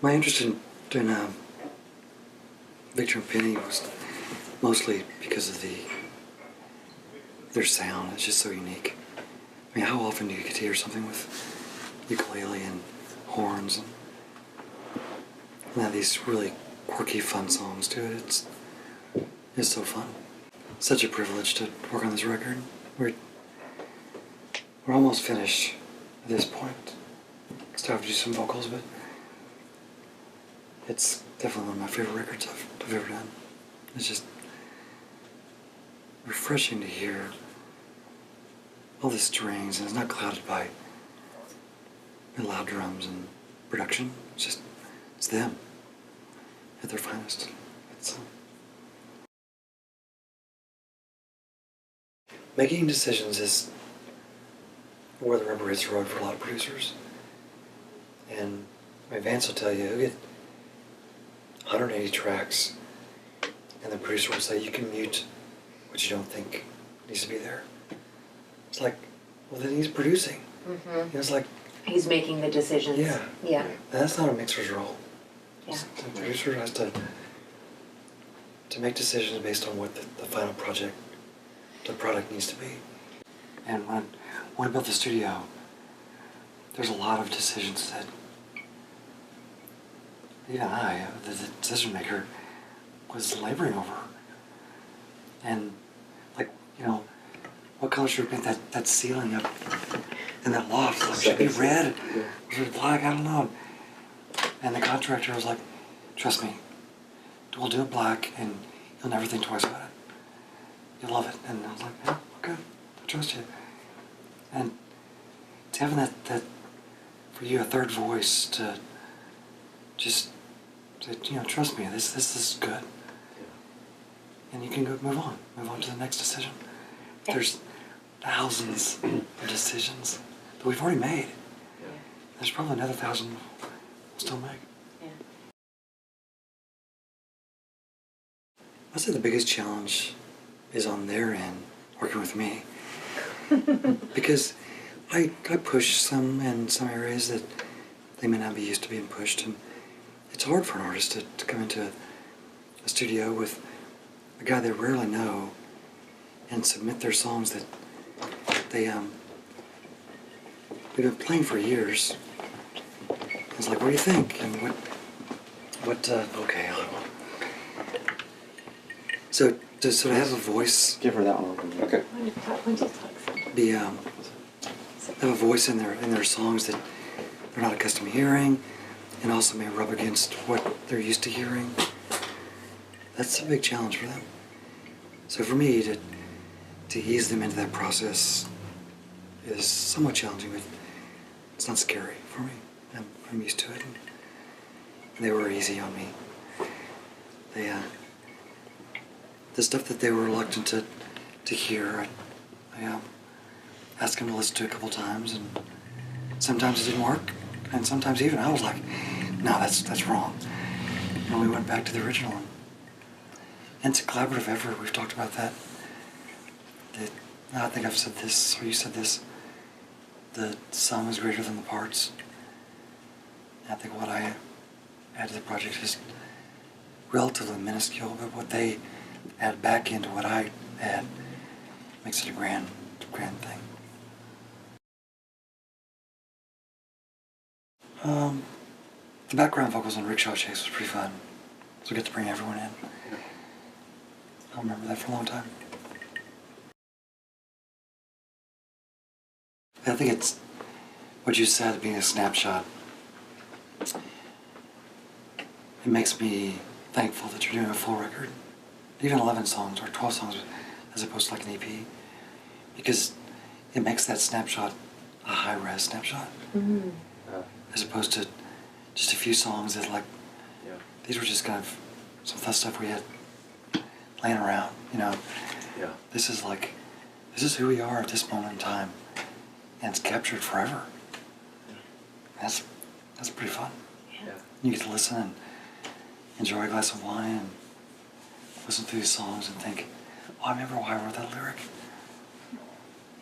My interest in doing Victor and Penny was mostly because of their sound. It's just so unique. I mean, how often do you get to hear something with ukulele and horns and have these really quirky, fun songs to it? It's so fun. Such a privilege to work on this record. We're almost finished at this point. Still have to do some vocals, but it's definitely one of my favorite records I've ever done. It's just refreshing to hear all the strings, and it's not clouded by loud drums and production. It's them at their finest. Making decisions is where the rubber hits the road for a lot of producers. And my Vance will tell you, he'll get 180 tracks, and the producer will say, you can mute what you don't think needs to be there. It's like, well, then he's producing. Mm-hmm. It's like... He's making the decisions. Yeah. Yeah. And that's not a mixer's role. Yeah. The producer has to make decisions based on what the final project, the product needs to be. And when I built the studio, there's a lot of decisions that even I, the decision maker, was laboring over. And like, you know, what color should we paint that ceiling up in that loft? Like, should it be red? Should it be black? I don't know. And the contractor was like, trust me, we'll do it black and you'll never think twice about it. You'll love it. And I was like, yeah, okay, I trust you. And it's having that for you, a third voice to just say, you know, trust me, this is good. And you can go move on to the next decision. There's thousands of decisions that we've already made. There's probably another 1,000 we'll still make. Yeah. I'd say the biggest challenge is on their end, working with me. Because I push some in some areas that they may not be used to being pushed, and it's hard for an artist to come into a studio with a guy they rarely know and submit their songs that we've been playing for years. It's like, what do you think? And okay. So to have a voice, give her that one. Okay. Have a voice in their songs that they're not accustomed to hearing, and also may rub against what they're used to hearing. That's a big challenge for them. So for me to ease them into that process is somewhat challenging, but it's not scary for me. I'm used to it, and they were easy on me. The stuff that they were reluctant to hear, I asked them to listen to a couple times, and sometimes it didn't work, and sometimes even I was like, no, that's wrong. And we went back to the original, and it's a collaborative effort. We've talked about that. I think I've said this, or you said this, the sum is greater than the parts. And I think what I add to the project is relatively minuscule, but what they add back into what I add makes it a grand thing. The background vocals on Rickshaw Chase was pretty fun, so we get to bring everyone in. I'll remember that for a long time. I think it's what you said, being a snapshot. It makes me thankful that you're doing a full record, even 11 songs or 12 songs as opposed to like an EP, because it makes that snapshot a high-res snapshot, as opposed to just a few songs that these were just kind of some stuff we had laying around, you know. Yeah. This is who we are at this moment in time, and it's captured forever. That's pretty fun. Yeah. You get to listen and enjoy a glass of wine and listen to these songs and think, oh, I remember why I wrote that lyric.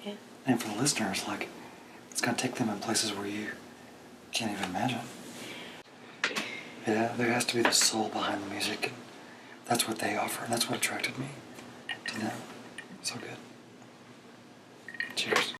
Yeah. And for the listeners, it's going to take them in places where you can't even imagine. Yeah, there has to be the soul behind the music, and that's what they offer, and that's what attracted me to them. So good. Cheers.